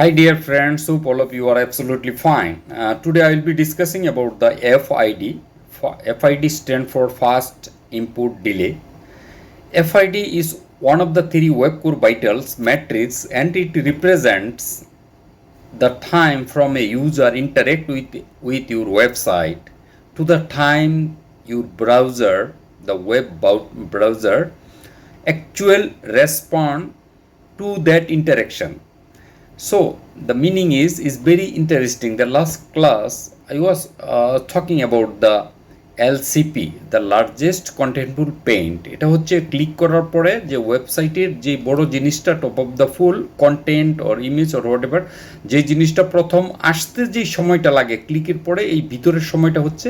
Hi dear friends, hope all of you are absolutely fine. Today I will be discussing about the FID. FID stands for Fast Input Delay. FID is one of the three web core vitals metrics and it represents the time from a user interact with your website to the time your browser, the browser, actual respond to that interaction. So the meaning is very interesting. The last class I was talking about the LCP, the largest contentful paint. এটা হচ্ছে click করার পরে যে ওয়েবসাইটের যে বড় জিনিসটা top of the full content or image or what ever যে জিনিসটা প্রথম আসতে যে সময়টা লাগে ক্লিকের পরে এই ভিতরের সময়টা হচ্ছে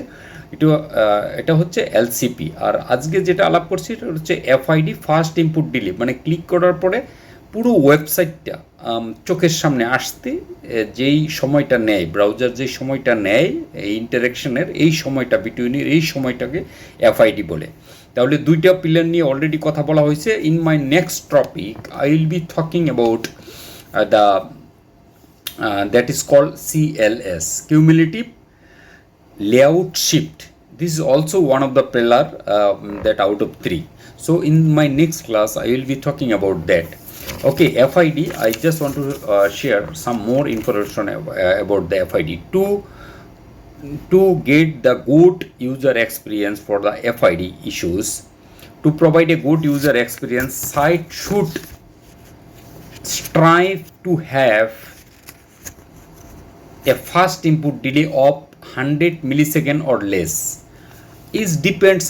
এটা হচ্ছে এলসিপি। আর আজকে যেটা আলাপ করছি এটা হচ্ছে এফআইডি, ফার্স্ট ইনপুট ডিলে, মানে ক্লিক করার পরে পুরো ওয়েবসাইটটা চোখের সামনে আসতে যেই সময়টা নেয়, ব্রাউজার যেই সময়টা নেয় এই ইন্টারেকশনের, এই সময়টা বিটুইনের এই সময়টাকে এফআইডি বলে। তাহলে দুইটা পিলার নিয়ে অলরেডি কথা বলা হয়েছে। In my next topic I will be talking about the that is called CLS, cumulative layout shift. This is also one of the pillar that out of three. So in my next class I will be talking about that. Okay, FID, I just want to share some more information about the FID to get the good user experience for the FID issues. To provide a good user experience, site should strive to have a fast input delay of 100 millisecond or less.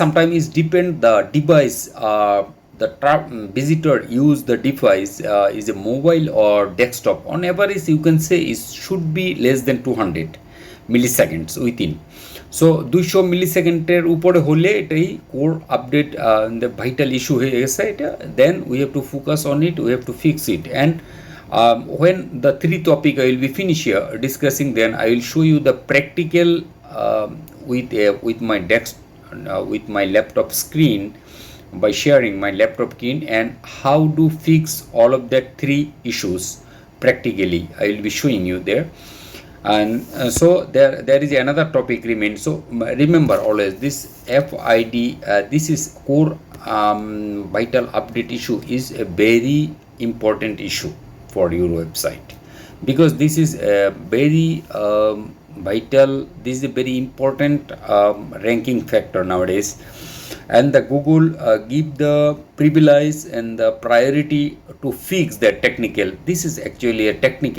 Sometimes the device, the visitor use the device is a mobile or desktop. On average you can say it should be less than 200 milliseconds within. So 200 মিলিসেকেন্ডের উপরে হলে এটাই core update the vital issue হয়ে গেছে এটা, then we have to focus on it, we have to fix it. And when the three topic I will be finished here discussing, then I will show you the practical with my with my laptop screen, by sharing my laptop screen, and how to fix all of that three issues practically I will be showing you there. And so there is another topic remains. So remember always this FID, this is core vital update issue, is a very important issue for your website, because this is a very vital, this is a very important ranking factor nowadays. And the Google give the privilege and the priority to fix that technical. This is actually a technical